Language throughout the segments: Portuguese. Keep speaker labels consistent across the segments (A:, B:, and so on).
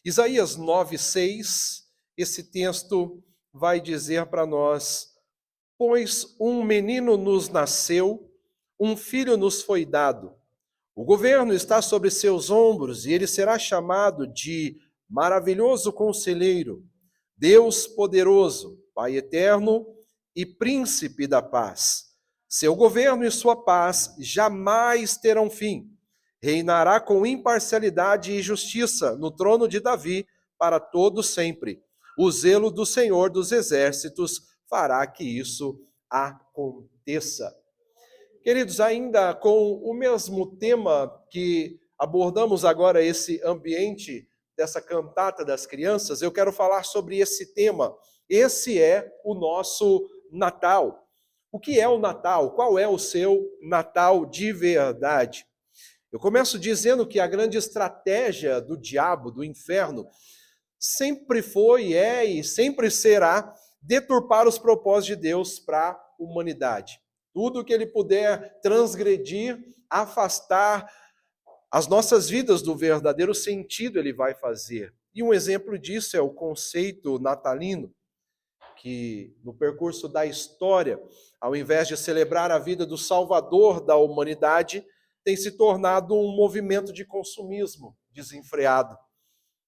A: Isaías 9:6, esse texto vai dizer para nós: pois um menino nos nasceu, um filho nos foi dado. O governo está sobre seus ombros e ele será chamado de Maravilhoso Conselheiro, Deus Poderoso, Pai Eterno e Príncipe da Paz. Seu governo e sua paz jamais terão fim. Reinará com imparcialidade e justiça no trono de Davi para todo sempre. O zelo do Senhor dos Exércitos fará que isso aconteça. Queridos, ainda com o mesmo tema que abordamos agora, esse ambiente dessa cantata das crianças, eu quero falar sobre esse tema. Esse é o nosso Natal. O que é o Natal? Qual é o seu Natal de verdade? Eu começo dizendo que a grande estratégia do diabo, do inferno, sempre foi, é e sempre será deturpar os propósitos de Deus para a humanidade. Tudo que ele puder transgredir, afastar as nossas vidas do verdadeiro sentido, ele vai fazer. E um exemplo disso é o conceito natalino, que no percurso da história, ao invés de celebrar a vida do Salvador da humanidade, tem se tornado um movimento de consumismo desenfreado,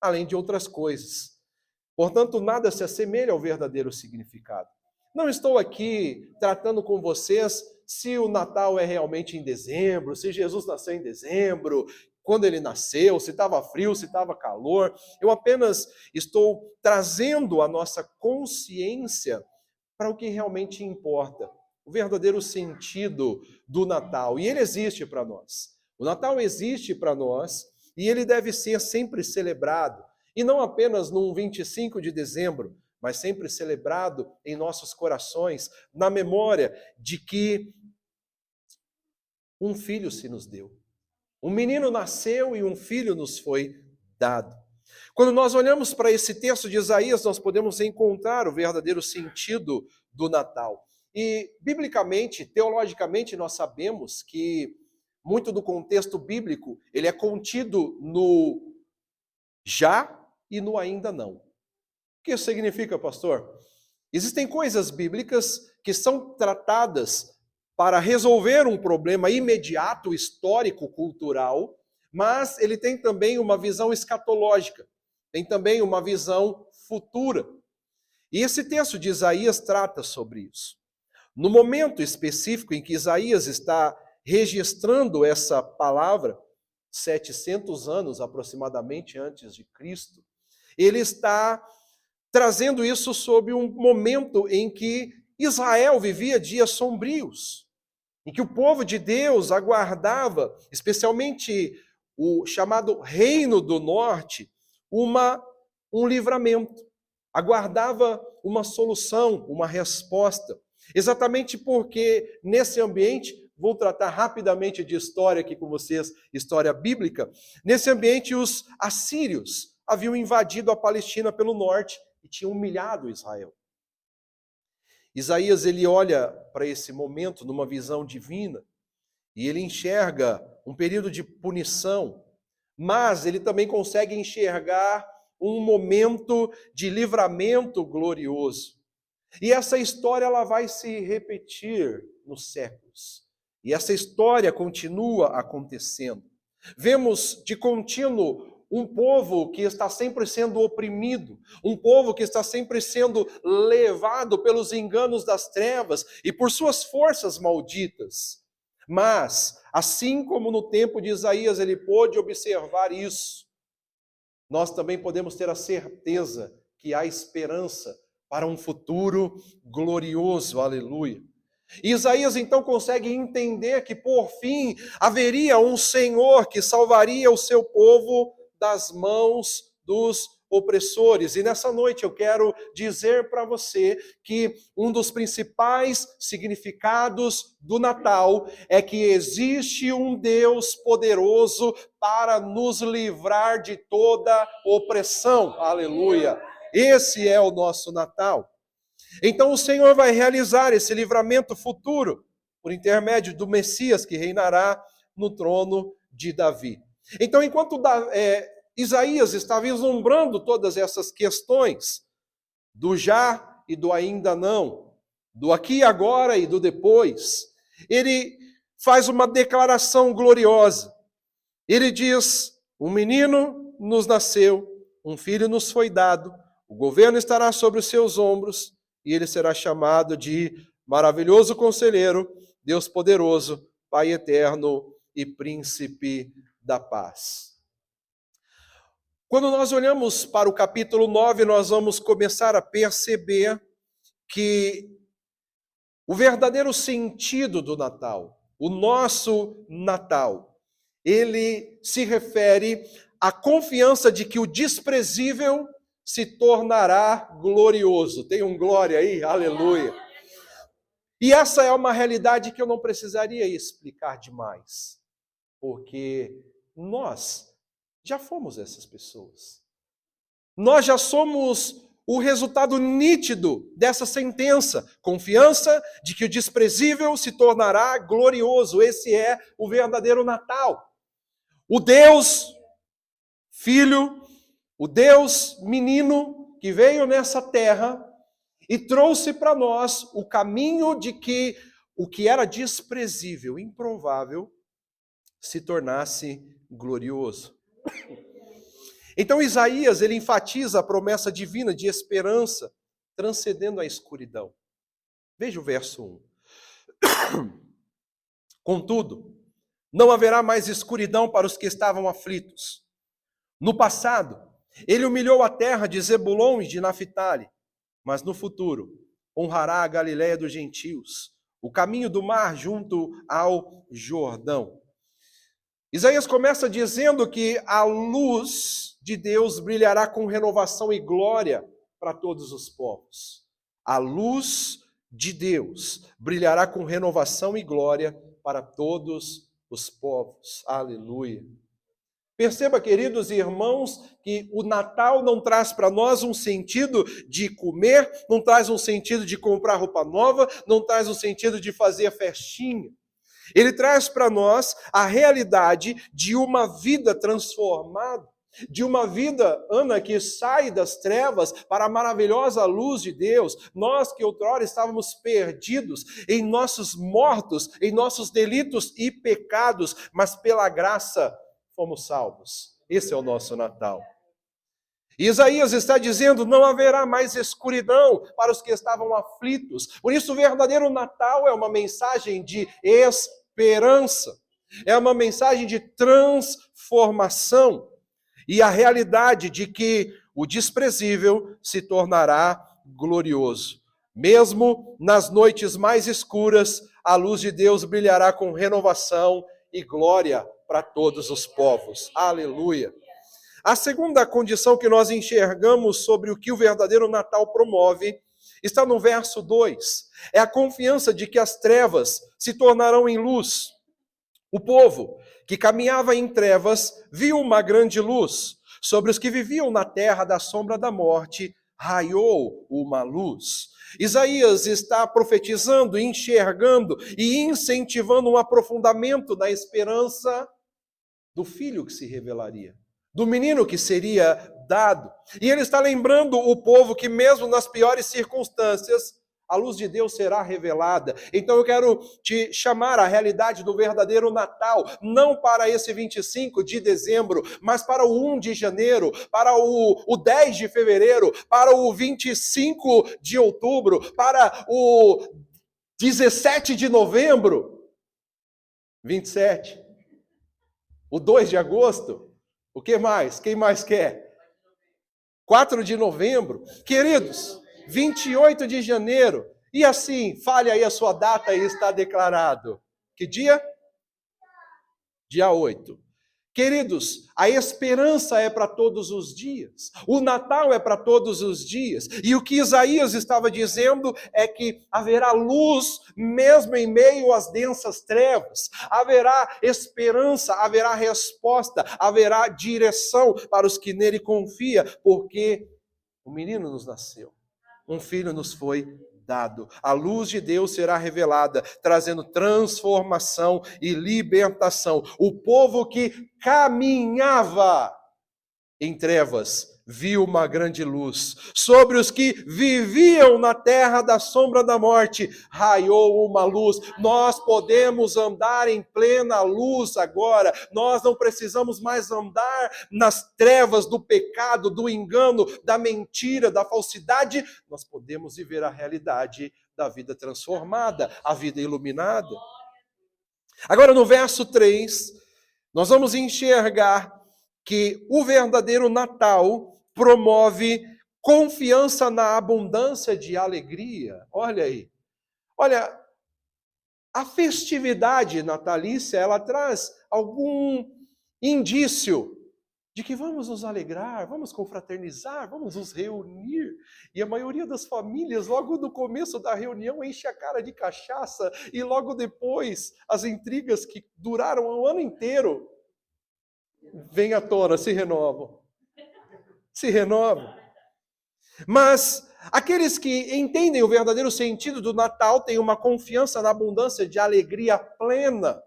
A: além de outras coisas. Portanto, nada se assemelha ao verdadeiro significado. Não estou aqui tratando com vocês se o Natal é realmente em dezembro, se Jesus nasceu em dezembro, quando ele nasceu, se estava frio, se estava calor. Eu apenas estou trazendo a nossa consciência para o que realmente importa, o verdadeiro sentido do Natal. E ele existe para nós. O Natal existe para nós e ele deve ser sempre celebrado. E não apenas num 25 de dezembro, mas sempre celebrado em nossos corações, na memória de que um filho se nos deu. Um menino nasceu e um filho nos foi dado. Quando nós olhamos para esse texto de Isaías, nós podemos encontrar o verdadeiro sentido do Natal. E, biblicamente, teologicamente, nós sabemos que muito do contexto bíblico, ele é contido no já e no ainda não. O que isso significa, pastor? Existem coisas bíblicas que são tratadas para resolver um problema imediato, histórico, cultural, mas ele tem também uma visão escatológica, tem também uma visão futura. E esse texto de Isaías trata sobre isso. No momento específico em que Isaías está registrando essa palavra, 700 anos aproximadamente antes de Cristo, ele está trazendo isso sob um momento em que Israel vivia dias sombrios, em que o povo de Deus aguardava, especialmente o chamado Reino do Norte, um livramento, aguardava uma solução, uma resposta. Exatamente porque nesse ambiente, vou tratar rapidamente de história aqui com vocês, história bíblica, nesse ambiente os assírios haviam invadido a Palestina pelo norte e tinham humilhado Israel. Isaías, ele olha para esse momento numa visão divina e ele enxerga um período de punição, mas ele também consegue enxergar um momento de livramento glorioso. E essa história ela vai se repetir nos séculos. E essa história continua acontecendo. Vemos de contínuo um povo que está sempre sendo oprimido, um povo que está sempre sendo levado pelos enganos das trevas e por suas forças malditas. Mas, assim como no tempo de Isaías ele pôde observar isso, nós também podemos ter a certeza que há esperança para um futuro glorioso, aleluia. E Isaías então consegue entender que por fim haveria um Senhor que salvaria o seu povo das mãos dos opressores. E nessa noite eu quero dizer para você que um dos principais significados do Natal é que existe um Deus poderoso para nos livrar de toda opressão. Aleluia! Esse é o nosso Natal. Então o Senhor vai realizar esse livramento futuro por intermédio do Messias que reinará no trono de Davi. Então, enquanto Isaías está vislumbrando todas essas questões do já e do ainda não, do aqui e agora e do depois. Ele faz uma declaração gloriosa. Ele diz: um menino nos nasceu, um filho nos foi dado, o governo estará sobre os seus ombros, e ele será chamado de Maravilhoso Conselheiro, Deus Poderoso, Pai Eterno e Príncipe da Paz. Quando nós olhamos para o capítulo 9, nós vamos começar a perceber que o verdadeiro sentido do Natal, o nosso Natal, ele se refere à confiança de que o desprezível se tornará glorioso. Tem um glória aí? Aleluia! E essa é uma realidade que eu não precisaria explicar demais, porque nós já fomos essas pessoas. Nós já somos o resultado nítido dessa sentença. Confiança de que o desprezível se tornará glorioso. Esse é o verdadeiro Natal. O Deus Filho, o Deus menino que veio nessa terra e trouxe para nós o caminho de que o que era desprezível, improvável, se tornasse glorioso. Então Isaías, ele enfatiza a promessa divina de esperança, transcendendo a escuridão. Veja o verso 1. Contudo, não haverá mais escuridão para os que estavam aflitos. No passado, ele humilhou a terra de Zebulon e de Naphtali, mas no futuro honrará a Galiléia dos gentios, o caminho do mar junto ao Jordão. Isaías começa dizendo que a luz de Deus brilhará com renovação e glória para todos os povos. A luz de Deus brilhará com renovação e glória para todos os povos. Aleluia. Perceba, queridos irmãos, que o Natal não traz para nós um sentido de comer, não traz um sentido de comprar roupa nova, não traz um sentido de fazer festinha. Ele traz para nós a realidade de uma vida transformada, de uma vida, Ana, que sai das trevas para a maravilhosa luz de Deus. Nós que outrora estávamos perdidos em nossos mortos, em nossos delitos e pecados, mas pela graça fomos salvos. Esse é o nosso Natal. Isaías está dizendo: não haverá mais escuridão para os que estavam aflitos. Por isso, o verdadeiro Natal é uma mensagem de esperança, é uma mensagem de transformação e a realidade de que o desprezível se tornará glorioso. Mesmo nas noites mais escuras, a luz de Deus brilhará com renovação e glória para todos os povos. Aleluia. A segunda condição que nós enxergamos sobre o que o verdadeiro Natal promove está no verso 2. É a confiança de que as trevas se tornarão em luz. O povo que caminhava em trevas viu uma grande luz. Sobre os que viviam na terra da sombra da morte, raiou uma luz. Isaías está profetizando, enxergando e incentivando um aprofundamento da esperança do filho que se revelaria, do menino que seria dado. E ele está lembrando o povo que mesmo nas piores circunstâncias, a luz de Deus será revelada. Então eu quero te chamar à realidade do verdadeiro Natal, não para esse 25 de dezembro, mas para o 1 de janeiro, para o 10 de fevereiro, para o 25 de outubro, para o 17 de novembro, 27, o 2 de agosto, o que mais? Quem mais quer? 4 de novembro, queridos, 28 de janeiro, e assim, fale aí a sua data e está declarado. Que dia? Dia 8. Queridos, a esperança é para todos os dias, o Natal é para todos os dias, e o que Isaías estava dizendo é que haverá luz mesmo em meio às densas trevas, haverá esperança, haverá resposta, haverá direção para os que nele confiam, porque o menino nos nasceu, um filho nos foi dado. A luz de Deus será revelada, trazendo transformação e libertação. O povo que caminhava em trevas, viu uma grande luz. Sobre os que viviam na terra da sombra da morte, raiou uma luz. Nós podemos andar em plena luz agora. Nós não precisamos mais andar nas trevas do pecado, do engano, da mentira, da falsidade. Nós podemos viver a realidade da vida transformada, a vida iluminada. Agora, no verso 3, nós vamos enxergar que o verdadeiro Natal promove confiança na abundância de alegria. Olha aí. Olha, a festividade natalícia, ela traz algum indício de que vamos nos alegrar, vamos confraternizar, vamos nos reunir. E a maioria das famílias, logo no começo da reunião, enche a cara de cachaça, e logo depois, as intrigas que duraram o ano inteiro, vêm à tona, se renovam. Se renovam. Mas aqueles que entendem o verdadeiro sentido do Natal têm uma confiança na abundância de alegria plena.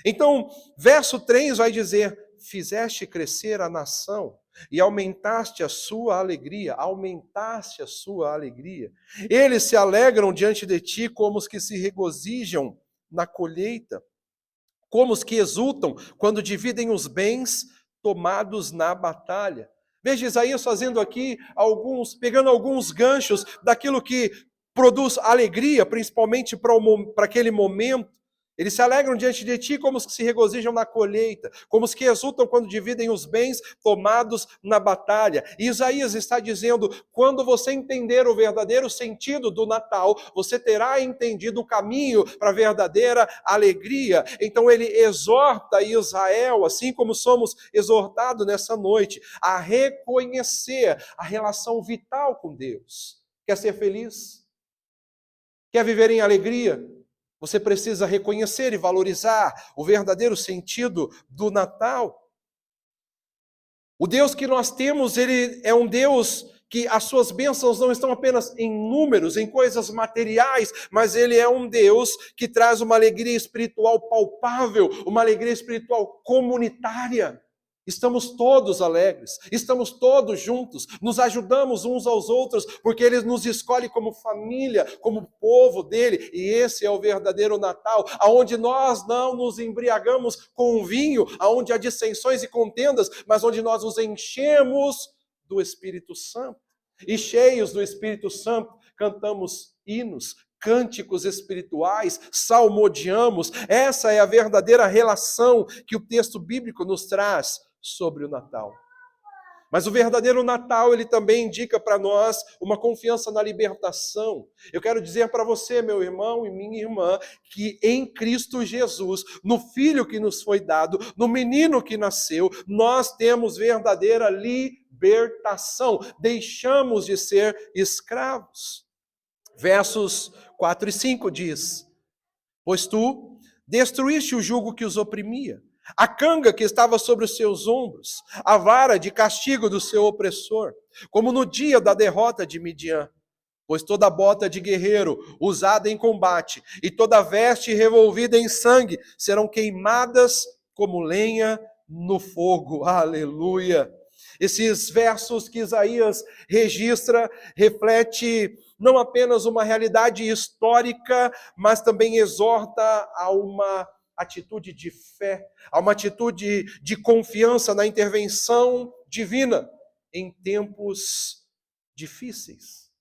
A: Então, verso 3 vai dizer: fizeste crescer a nação e aumentaste a sua alegria. Aumentaste a sua alegria. Eles se alegram diante de ti como os que se regozijam na colheita, como os que exultam quando dividem os bens tomados na batalha. Veja Isaías fazendo aqui pegando alguns ganchos daquilo que produz alegria, principalmente para aquele momento. Eles se alegram diante de ti como os que se regozijam na colheita, como os que exultam quando dividem os bens tomados na batalha. E Isaías está dizendo, quando você entender o verdadeiro sentido do Natal, você terá entendido o caminho para a verdadeira alegria. Então ele exorta Israel, assim como somos exortados nessa noite, a reconhecer a relação vital com Deus. Quer ser feliz? Quer viver em alegria? Você precisa reconhecer e valorizar o verdadeiro sentido do Natal. O Deus que nós temos, ele é um Deus que as suas bênçãos não estão apenas em números, em coisas materiais, mas ele é um Deus que traz uma alegria espiritual palpável, uma alegria espiritual comunitária. Estamos todos alegres, estamos todos juntos, nos ajudamos uns aos outros, porque Ele nos escolhe como família, como povo dele, e esse é o verdadeiro Natal, aonde nós não nos embriagamos com vinho, aonde há dissensões e contendas, mas onde nós nos enchemos do Espírito Santo, e cheios do Espírito Santo, cantamos hinos, cânticos espirituais, salmodiamos. Essa é a verdadeira relação que o texto bíblico nos traz sobre o Natal. Mas o verdadeiro Natal, ele também indica para nós uma confiança na libertação. Eu quero dizer para você, meu irmão e minha irmã, que em Cristo Jesus, no Filho que nos foi dado, no menino que nasceu, nós temos verdadeira libertação. Deixamos de ser escravos. Versos 4 e 5 diz: pois tu destruíste o jugo que os oprimia, a canga que estava sobre os seus ombros, a vara de castigo do seu opressor, como no dia da derrota de Midian. Pois toda bota de guerreiro usada em combate e toda veste revolvida em sangue serão queimadas como lenha no fogo. Aleluia! Esses versos que Isaías registra reflete não apenas uma realidade histórica, mas também exorta a uma atitude de fé, a uma atitude de confiança na intervenção divina em tempos difíceis.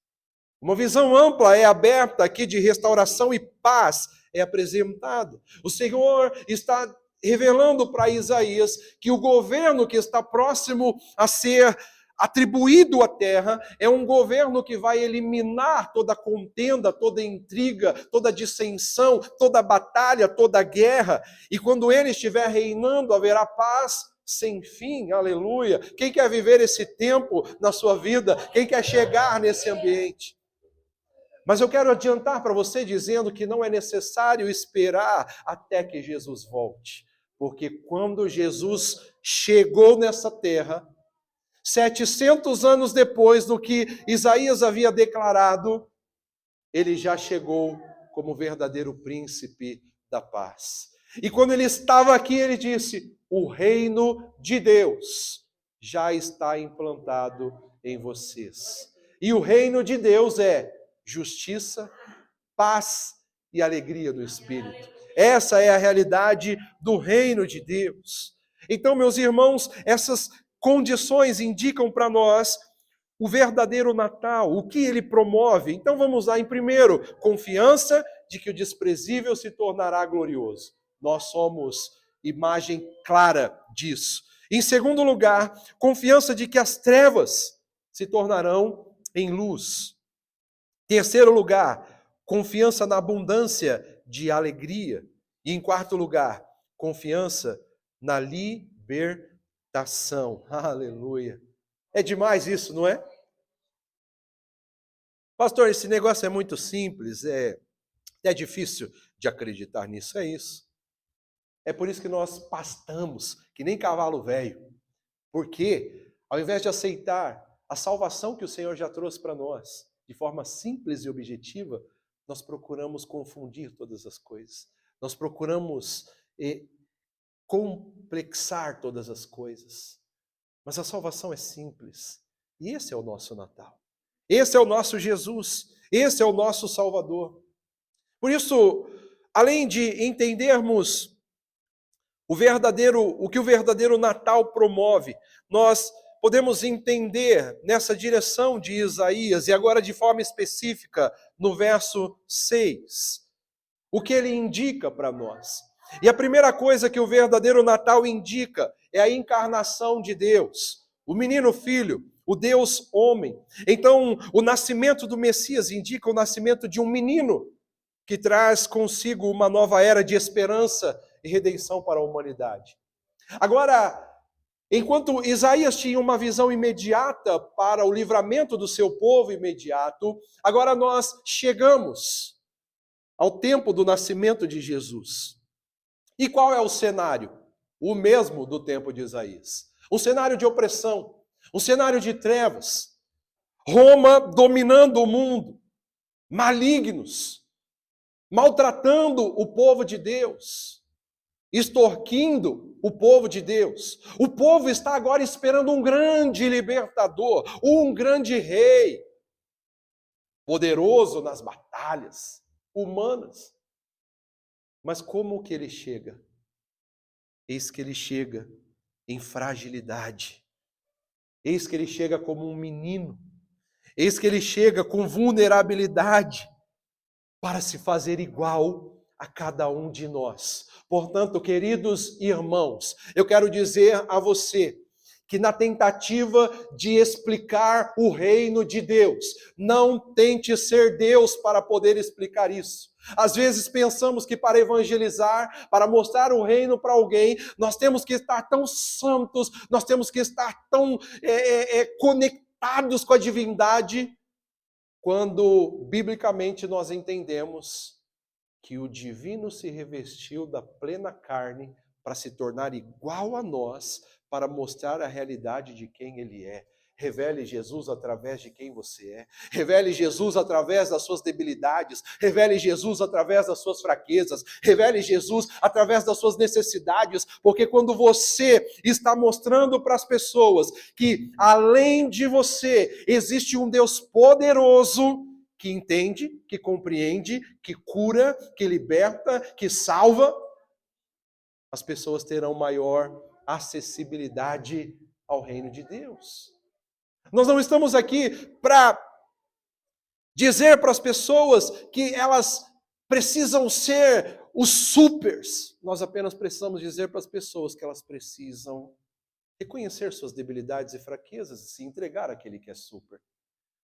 A: Uma visão ampla é aberta aqui de restauração e paz é apresentada. O Senhor está revelando para Isaías que o governo que está próximo a ser atribuído à terra é um governo que vai eliminar toda contenda, toda intriga, toda dissensão, toda batalha, toda guerra. E quando ele estiver reinando, haverá paz sem fim. Aleluia! Quem quer viver esse tempo na sua vida? Quem quer chegar nesse ambiente? Mas eu quero adiantar para você dizendo que não é necessário esperar até que Jesus volte. Porque quando Jesus chegou nessa terra, 700 anos depois do que Isaías havia declarado, ele já chegou como verdadeiro príncipe da paz. E quando ele estava aqui, ele disse: o reino de Deus já está implantado em vocês. E o reino de Deus é justiça, paz e alegria do Espírito. Essa é a realidade do reino de Deus. Então, meus irmãos, essas condições indicam para nós o verdadeiro Natal, o que ele promove. Então vamos lá, em primeiro, confiança de que o desprezível se tornará glorioso. Nós somos imagem clara disso. Em segundo lugar, confiança de que as trevas se tornarão em luz. Terceiro lugar, confiança na abundância de alegria. E em quarto lugar, confiança na libertação. Aleluia. É demais isso, não é? Pastor, esse negócio é muito simples, é difícil de acreditar nisso, é isso. É por isso que nós pastamos, que nem cavalo velho. Porque, ao invés de aceitar a salvação que o Senhor já trouxe para nós, de forma simples e objetiva, nós procuramos confundir todas as coisas. Nós procuramos complexar todas as coisas. Mas a salvação é simples. E esse é o nosso Natal. Esse é o nosso Jesus. Esse é o nosso Salvador. Por isso, além de entendermos o que o verdadeiro Natal promove, nós podemos entender nessa direção de Isaías, e agora de forma específica, no verso 6, o que ele indica para nós. E a primeira coisa que o verdadeiro Natal indica é a encarnação de Deus, o menino filho, o Deus homem. Então, o nascimento do Messias indica o nascimento de um menino que traz consigo uma nova era de esperança e redenção para a humanidade. Agora, enquanto Isaías tinha uma visão imediata para o livramento do seu povo imediato, agora nós chegamos ao tempo do nascimento de Jesus. E qual é o cenário? O mesmo do tempo de Isaías. Um cenário de opressão, um cenário de trevas. Roma dominando o mundo, malignos, maltratando o povo de Deus, extorquindo o povo de Deus. O povo está agora esperando um grande libertador, um grande rei, poderoso nas batalhas humanas. Mas como que ele chega? Eis que ele chega em fragilidade. Eis que ele chega como um menino. Eis que ele chega com vulnerabilidade para se fazer igual a cada um de nós. Portanto, queridos irmãos, eu quero dizer a você que na tentativa de explicar o reino de Deus, não tente ser Deus para poder explicar isso. Às vezes pensamos que para evangelizar, para mostrar o reino para alguém, nós temos que estar tão santos, nós temos que estar tão conectados com a divindade, quando biblicamente nós entendemos que o divino se revestiu da plena carne para se tornar igual a nós, para mostrar a realidade de quem ele é. Revele Jesus através de quem você é. Revele Jesus através das suas debilidades. Revele Jesus através das suas fraquezas. Revele Jesus através das suas necessidades. Porque quando você está mostrando para as pessoas que além de você existe um Deus poderoso, que entende, que compreende, que cura, que liberta, que salva, as pessoas terão maior acessibilidade ao reino de Deus. Nós não estamos aqui para dizer para as pessoas que elas precisam ser os supers. Nós apenas precisamos dizer para as pessoas que elas precisam reconhecer suas debilidades e fraquezas e se entregar àquele que é super.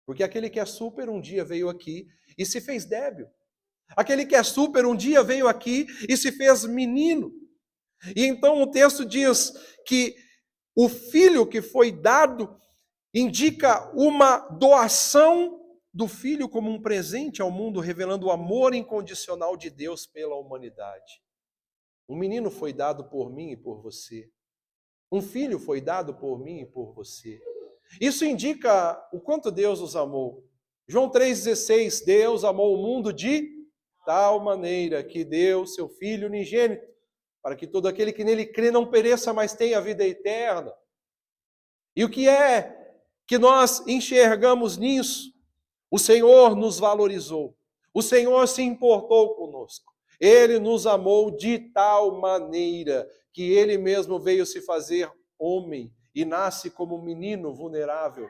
A: Porque aquele que é super um dia veio aqui e se fez débil. Aquele que é super um dia veio aqui e se fez menino. E então o texto diz que o filho que foi dado indica uma doação do filho como um presente ao mundo, revelando o amor incondicional de Deus pela humanidade. Um menino foi dado por mim e por você. Um filho foi dado por mim e por você. Isso indica o quanto Deus nos amou. João 3,16, Deus amou o mundo de tal maneira que deu seu Filho unigênito, para que todo aquele que nele crê não pereça, mas tenha vida eterna. E o que é que nós enxergamos nisso? O Senhor nos valorizou. O Senhor se importou conosco. Ele nos amou de tal maneira que Ele mesmo veio se fazer homem e nasce como um menino vulnerável.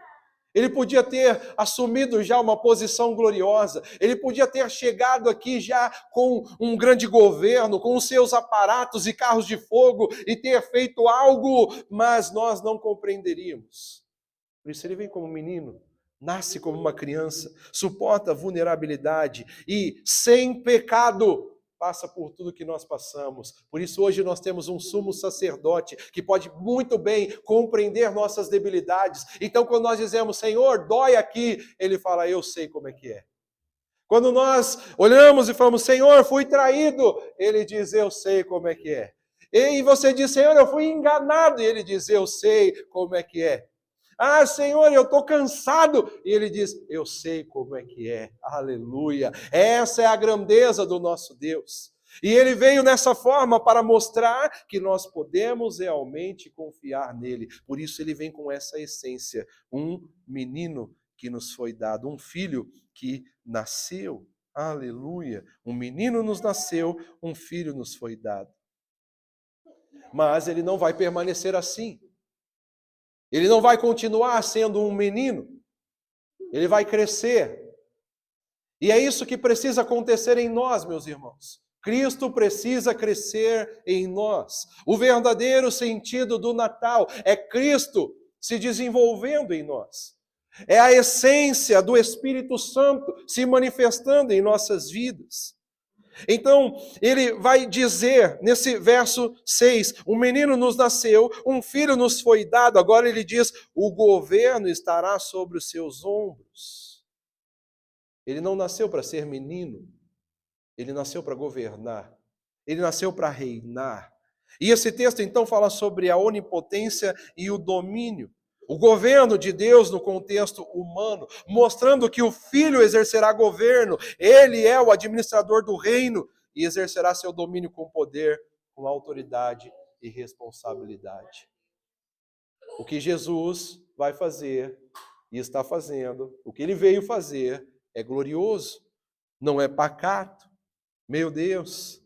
A: Ele podia ter assumido já uma posição gloriosa, ele podia ter chegado aqui já com um grande governo, com os seus aparatos e carros de fogo e ter feito algo, mas nós não compreenderíamos. Por isso ele vem como um menino, nasce como uma criança, suporta a vulnerabilidade e sem pecado passa por tudo que nós passamos. Por isso hoje nós temos um sumo sacerdote que pode muito bem compreender nossas debilidades. Então quando nós dizemos, Senhor, dói aqui, ele fala, eu sei como é que é. Quando nós olhamos e falamos, Senhor, fui traído, ele diz, eu sei como é que é. E você diz, Senhor, eu fui enganado, e ele diz, eu sei como é que é. Ah, Senhor, eu estou cansado. E ele diz, eu sei como é que é. Aleluia. Essa é a grandeza do nosso Deus. E ele veio nessa forma para mostrar que nós podemos realmente confiar nele. Por isso ele vem com essa essência. Um menino que nos foi dado, um filho que nasceu. Aleluia. Um menino nos nasceu, um filho nos foi dado. Mas ele não vai permanecer assim. Ele não vai continuar sendo um menino, ele vai crescer. E é isso que precisa acontecer em nós, meus irmãos. Cristo precisa crescer em nós. O verdadeiro sentido do Natal é Cristo se desenvolvendo em nós. É a essência do Espírito Santo se manifestando em nossas vidas. Então, ele vai dizer nesse verso 6, um menino nos nasceu, um filho nos foi dado, agora ele diz, o governo estará sobre os seus ombros. Ele não nasceu para ser menino, ele nasceu para governar, ele nasceu para reinar. E esse texto então fala sobre a onipotência e o domínio. O governo de Deus no contexto humano, mostrando que o Filho exercerá governo, ele é o administrador do reino e exercerá seu domínio com poder, com autoridade e responsabilidade. O que Jesus vai fazer e está fazendo, o que ele veio fazer é glorioso, não é pacato. Meu Deus,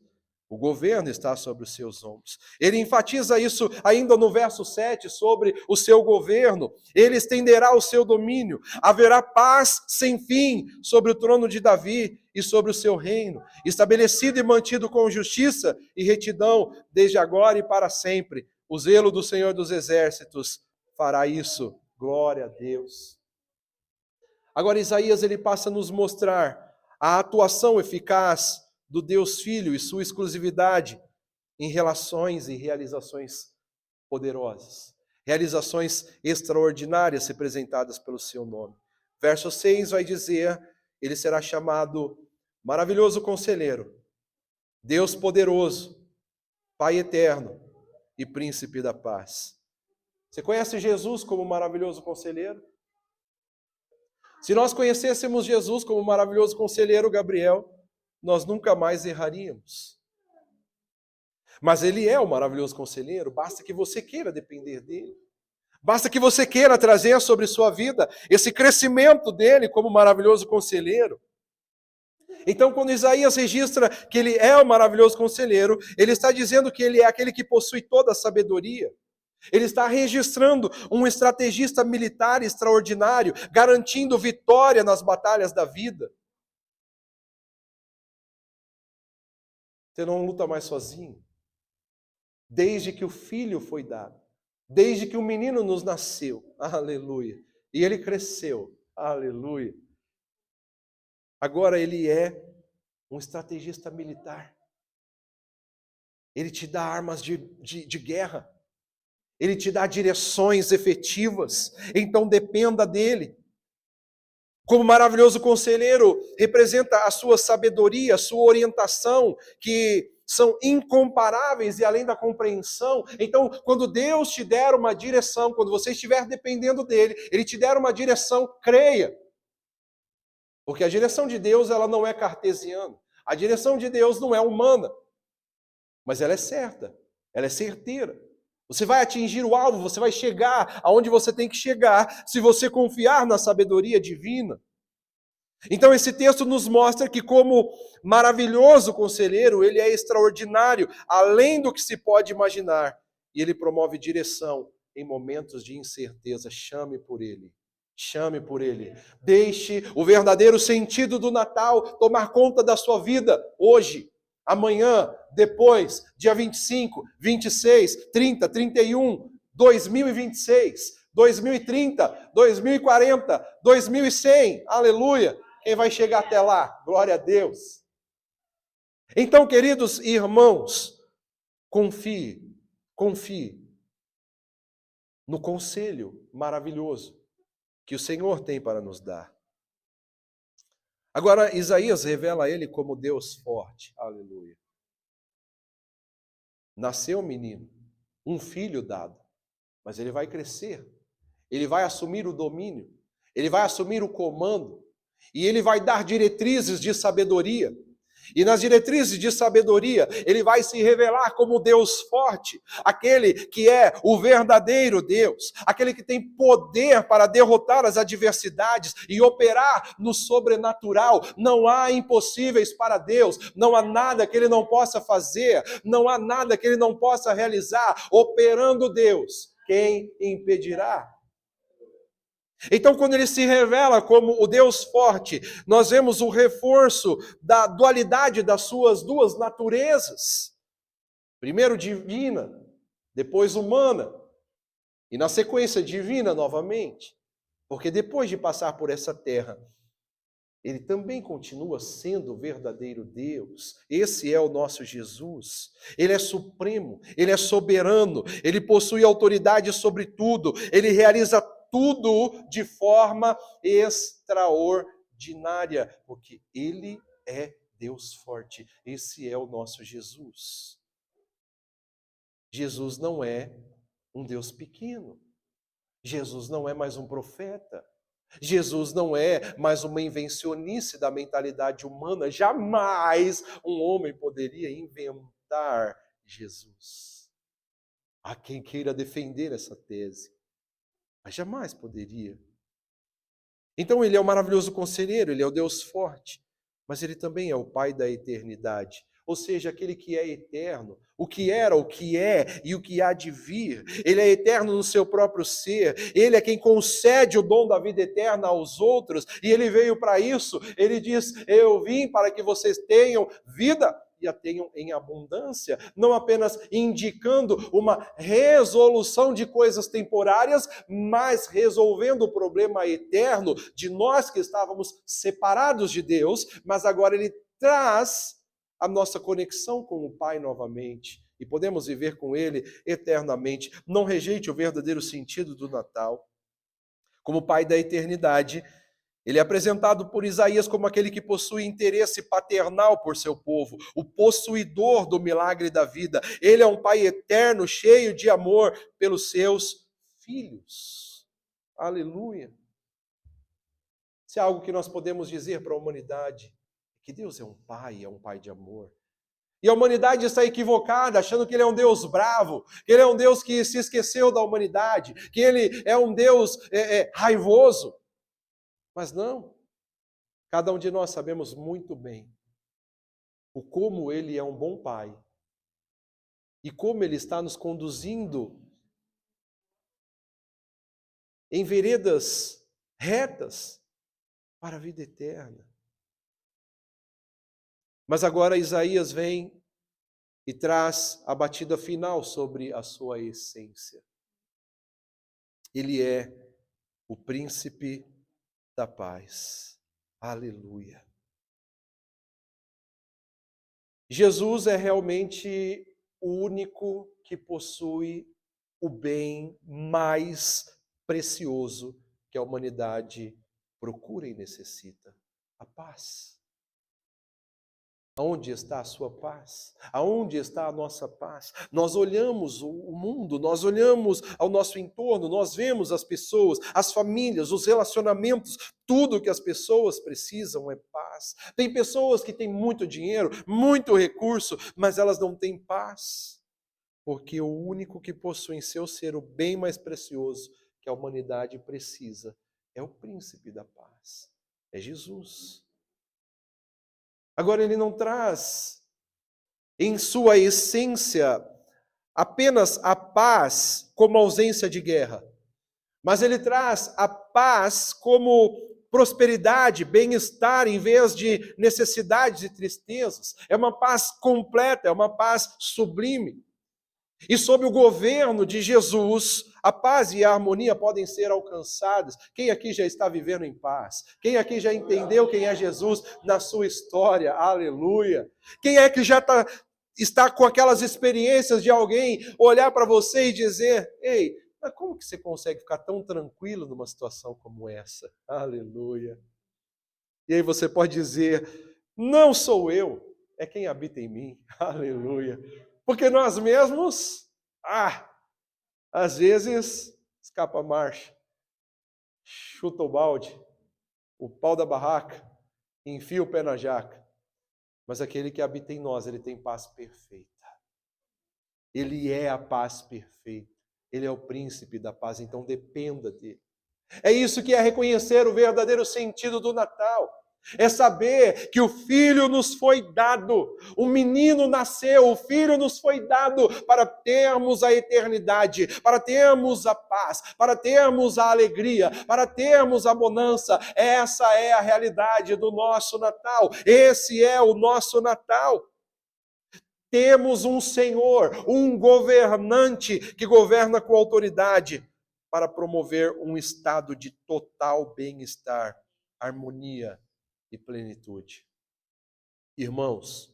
A: o governo está sobre os seus ombros. Ele enfatiza isso ainda no verso 7, sobre o seu governo. Ele estenderá o seu domínio. Haverá paz sem fim sobre o trono de Davi e sobre o seu reino, estabelecido e mantido com justiça e retidão, desde agora e para sempre. O zelo do Senhor dos Exércitos fará isso. Glória a Deus. Agora Isaías ele passa a nos mostrar a atuação eficaz do Deus Filho e sua exclusividade em relações e realizações poderosas, realizações extraordinárias representadas pelo seu nome. Verso 6 vai dizer, ele será chamado Maravilhoso Conselheiro, Deus Poderoso, Pai Eterno e Príncipe da Paz. Você conhece Jesus como Maravilhoso Conselheiro? Se nós conhecêssemos Jesus como Maravilhoso Conselheiro, Gabriel, nós nunca mais erraríamos. Mas ele é o maravilhoso conselheiro, basta que você queira depender dele. Basta que você queira trazer sobre sua vida esse crescimento dele como maravilhoso conselheiro. Então, quando Isaías registra que ele é o maravilhoso conselheiro, ele está dizendo que ele é aquele que possui toda a sabedoria. Ele está registrando um estrategista militar extraordinário, garantindo vitória nas batalhas da vida. Você não luta mais sozinho. Desde que o filho foi dado. Desde que o menino nos nasceu. Aleluia. E ele cresceu. Aleluia. Agora ele é um estrategista militar. Ele te dá armas de guerra. Ele te dá direções efetivas. Então dependa dele. Como maravilhoso conselheiro, representa a sua sabedoria, a sua orientação, que são incomparáveis e além da compreensão. Então, quando Deus te der uma direção, quando você estiver dependendo dele, ele te der uma direção, creia. Porque a direção de Deus, ela não é cartesiana. A direção de Deus não é humana. Mas ela é certa, ela é certeira. Você vai atingir o alvo, você vai chegar aonde você tem que chegar, se você confiar na sabedoria divina. Então esse texto nos mostra que como maravilhoso conselheiro, ele é extraordinário, além do que se pode imaginar. E ele promove direção em momentos de incerteza. Chame por ele. Chame por ele. Deixe o verdadeiro sentido do Natal tomar conta da sua vida hoje, amanhã, depois, dia 25, 26, 30, 31, 2026, 2030, 2040, 2100. Aleluia! Quem vai chegar até lá? Glória a Deus. Então, queridos irmãos, confie no conselho maravilhoso que o Senhor tem para nos dar. Agora, Isaías revela ele como Deus forte. Aleluia. Nasceu um menino, um filho dado, mas ele vai crescer, ele vai assumir o domínio, ele vai assumir o comando, e ele vai dar diretrizes de sabedoria. E nas diretrizes de sabedoria, ele vai se revelar como Deus forte, aquele que é o verdadeiro Deus, aquele que tem poder para derrotar as adversidades e operar no sobrenatural. Não há impossíveis para Deus, não há nada que ele não possa fazer, não há nada que ele não possa realizar. Operando Deus, quem impedirá? Então, quando ele se revela como o Deus forte, nós vemos o reforço da dualidade das suas duas naturezas. Primeiro divina, depois humana, e na sequência divina novamente. Porque depois de passar por essa terra, ele também continua sendo o verdadeiro Deus. Esse é o nosso Jesus. Ele é supremo, ele é soberano, ele possui autoridade sobre tudo, ele realiza tudo de forma extraordinária, porque ele é Deus forte. Esse é o nosso Jesus. Jesus não é um Deus pequeno. Jesus não é mais um profeta. Jesus não é mais uma invencionice da mentalidade humana. Jamais um homem poderia inventar Jesus. Há quem queira defender essa tese, mas jamais poderia. Então ele é o maravilhoso conselheiro, ele é o Deus forte, mas ele também é o Pai da eternidade. Ou seja, aquele que é eterno, o que era, o que é e o que há de vir. Ele é eterno no seu próprio ser, ele é quem concede o dom da vida eterna aos outros, e ele veio para isso. Ele diz: eu vim para que vocês tenham vida e a tenham em abundância, não apenas indicando uma resolução de coisas temporárias, mas resolvendo o problema eterno de nós que estávamos separados de Deus, mas agora ele traz a nossa conexão com o Pai novamente e podemos viver com Ele eternamente. Não rejeite o verdadeiro sentido do Natal. Como Pai da eternidade, ele é apresentado por Isaías como aquele que possui interesse paternal por seu povo, o possuidor do milagre da vida. Ele é um Pai eterno, cheio de amor pelos seus filhos. Aleluia! Se há algo que nós podemos dizer para a humanidade, que Deus é um Pai de amor. E a humanidade está equivocada, achando que Ele é um Deus bravo, que Ele é um Deus que se esqueceu da humanidade, que Ele é um Deus raivoso. Mas não, cada um de nós sabemos muito bem o como Ele é um bom Pai e como Ele está nos conduzindo em veredas retas para a vida eterna. Mas agora Isaías vem e traz a batida final sobre a sua essência. Ele é o príncipe da paz. Aleluia. Jesus é realmente o único que possui o bem mais precioso que a humanidade procura e necessita: a paz. Aonde está a sua paz? Aonde está a nossa paz? Nós olhamos o mundo, nós olhamos ao nosso entorno, nós vemos as pessoas, as famílias, os relacionamentos, tudo que as pessoas precisam é paz. Tem pessoas que têm muito dinheiro, muito recurso, mas elas não têm paz. porque o único que possui em seu ser o bem mais precioso que a humanidade precisa é o príncipe da paz, é Jesus. Agora, ele não traz em sua essência apenas a paz como ausência de guerra, mas ele traz a paz como prosperidade, bem-estar, em vez de necessidades e tristezas. É uma paz completa, é uma paz sublime. E sob o governo de Jesus, a paz e a harmonia podem ser alcançadas. Quem aqui já está vivendo em paz? Quem aqui já entendeu quem é Jesus na sua história? Aleluia! Quem é que já está com aquelas experiências de alguém olhar para você e dizer: ei, mas como que você consegue ficar tão tranquilo numa situação como essa? Aleluia! E aí você pode dizer: não sou eu, é quem habita em mim. Aleluia! Porque nós mesmos, às vezes, escapa a marcha, chuta o balde, o pau da barraca, enfia o pé na jaca. Mas aquele que habita em nós, ele tem paz perfeita. Ele é a paz perfeita. Ele é o príncipe da paz, então dependa dele. É isso que é reconhecer o verdadeiro sentido do Natal. É saber que o Filho nos foi dado, um menino nasceu, o Filho nos foi dado para termos a eternidade, para termos a paz, para termos a alegria, para termos a bonança. Essa é a realidade do nosso Natal, esse é o nosso Natal. Temos um Senhor, um governante que governa com autoridade para promover um estado de total bem-estar, harmonia e plenitude. Irmãos,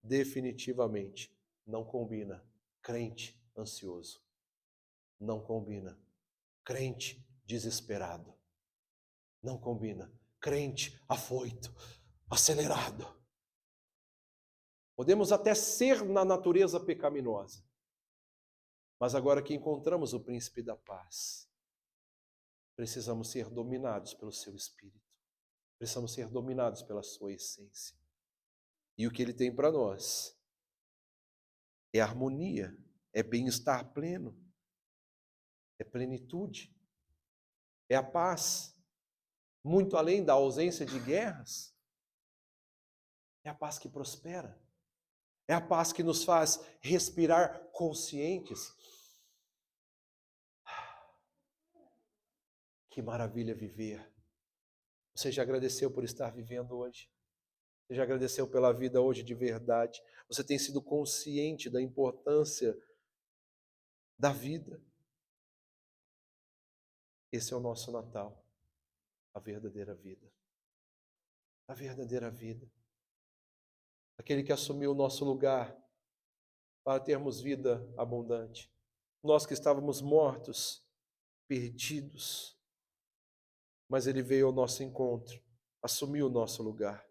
A: definitivamente não combina crente ansioso. Não combina crente desesperado. Não combina crente afoito, acelerado. Podemos até ser na natureza pecaminosa, mas agora que encontramos o príncipe da paz, precisamos ser dominados pelo seu espírito. Precisamos ser dominados pela sua essência. E o que ele tem para nós é harmonia, é bem-estar pleno, é plenitude, é a paz, muito além da ausência de guerras. É a paz que prospera, é a paz que nos faz respirar conscientes. Que maravilha viver. Você já agradeceu por estar vivendo hoje? Você já agradeceu pela vida hoje de verdade? Você tem sido consciente da importância da vida? Esse é o nosso Natal, a verdadeira vida. A verdadeira vida. Aquele que assumiu o nosso lugar para termos vida abundante. Nós que estávamos mortos, perdidos, mas ele veio ao nosso encontro, assumiu o nosso lugar.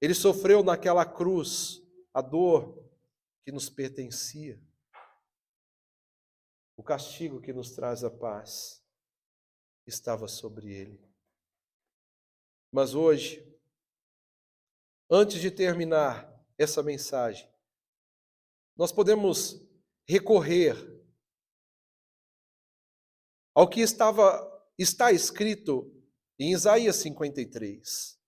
A: Ele sofreu naquela cruz a dor que nos pertencia, o castigo que nos traz a paz estava sobre ele. Mas hoje, antes de terminar essa mensagem, nós podemos recorrer ao que está escrito em Isaías 53.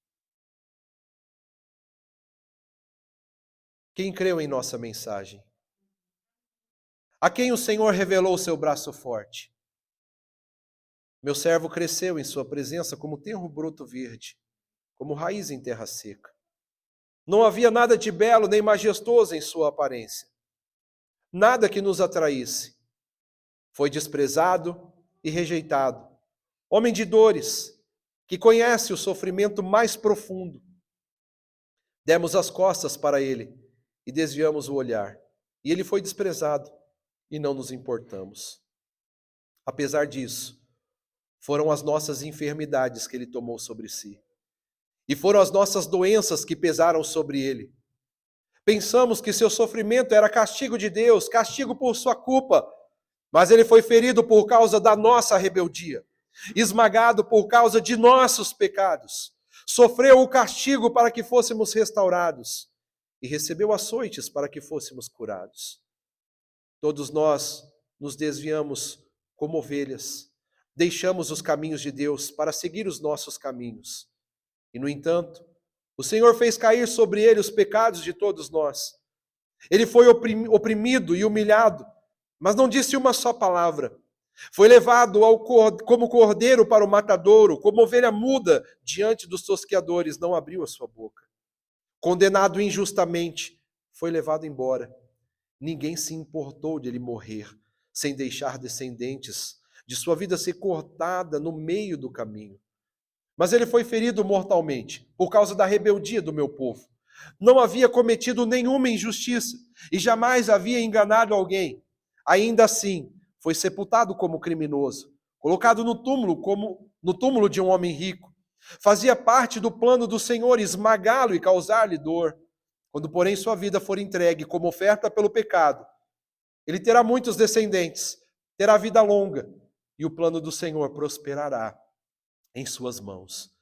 A: Quem creu em nossa mensagem? A quem o Senhor revelou o seu braço forte? Meu servo cresceu em sua presença como tenro broto verde, como raiz em terra seca. Não havia nada de belo nem majestoso em sua aparência, nada que nos atraísse. Foi desprezado e rejeitado, homem de dores, que conhece o sofrimento mais profundo. Demos as costas para ele e desviamos o olhar, e ele foi desprezado e não nos importamos. Apesar disso, foram as nossas enfermidades que ele tomou sobre si, e foram as nossas doenças que pesaram sobre ele. Pensamos que seu sofrimento era castigo de Deus, castigo por sua culpa, mas ele foi ferido por causa da nossa rebeldia, esmagado por causa de nossos pecados. Sofreu o castigo para que fôssemos restaurados e recebeu açoites para que fôssemos curados. Todos nós nos desviamos como ovelhas, deixamos os caminhos de Deus para seguir os nossos caminhos. E, no entanto, o Senhor fez cair sobre ele os pecados de todos nós. Ele foi oprimido e humilhado, mas não disse uma só palavra. Foi levado como cordeiro para o matadouro, como ovelha muda diante dos tosqueadores, não abriu a sua boca. Condenado injustamente, foi levado embora. Ninguém se importou de ele morrer, sem deixar descendentes, de sua vida ser cortada no meio do caminho. Mas ele foi ferido mortalmente, por causa da rebeldia do meu povo. Não havia cometido nenhuma injustiça, e jamais havia enganado alguém. Ainda assim, foi sepultado como criminoso, colocado no túmulo como no túmulo de um homem rico. Fazia parte do plano do Senhor esmagá-lo e causar-lhe dor. Quando, porém, sua vida for entregue como oferta pelo pecado, ele terá muitos descendentes, terá vida longa, e o plano do Senhor prosperará em suas mãos.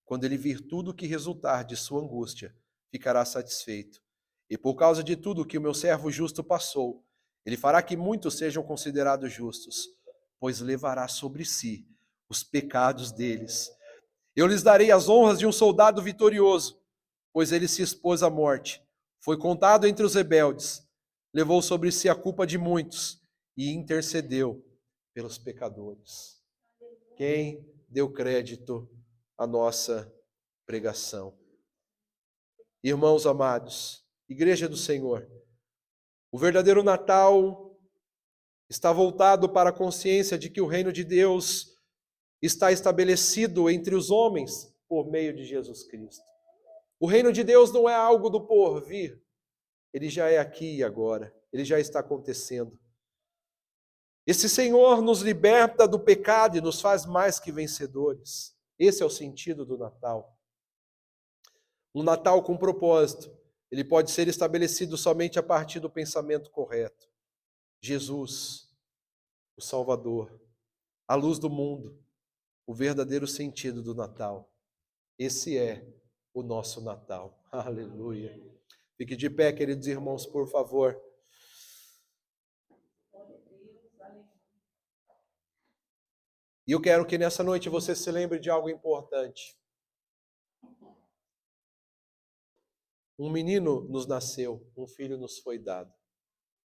A: Quando ele vir tudo o que resultar de sua angústia, ficará satisfeito. E por causa de tudo que o meu servo justo passou, ele fará que muitos sejam considerados justos, pois levará sobre si os pecados deles. Eu lhes darei as honras de um soldado vitorioso, pois ele se expôs à morte, foi contado entre os rebeldes, levou sobre si a culpa de muitos e intercedeu pelos pecadores. Quem deu crédito à nossa pregação? Irmãos amados, Igreja do Senhor, o verdadeiro Natal está voltado para a consciência de que o reino de Deus está estabelecido entre os homens por meio de Jesus Cristo. O reino de Deus não é algo do porvir, ele já é aqui e agora, ele já está acontecendo. Esse Senhor nos liberta do pecado e nos faz mais que vencedores. Esse é o sentido do Natal. Um Natal com propósito, ele pode ser estabelecido somente a partir do pensamento correto. Jesus, o Salvador, a luz do mundo, o verdadeiro sentido do Natal. Esse é o nosso Natal. Aleluia. Fique de pé, queridos irmãos, por favor. E eu quero que nessa noite você se lembre de algo importante. Um menino nos nasceu, um filho nos foi dado.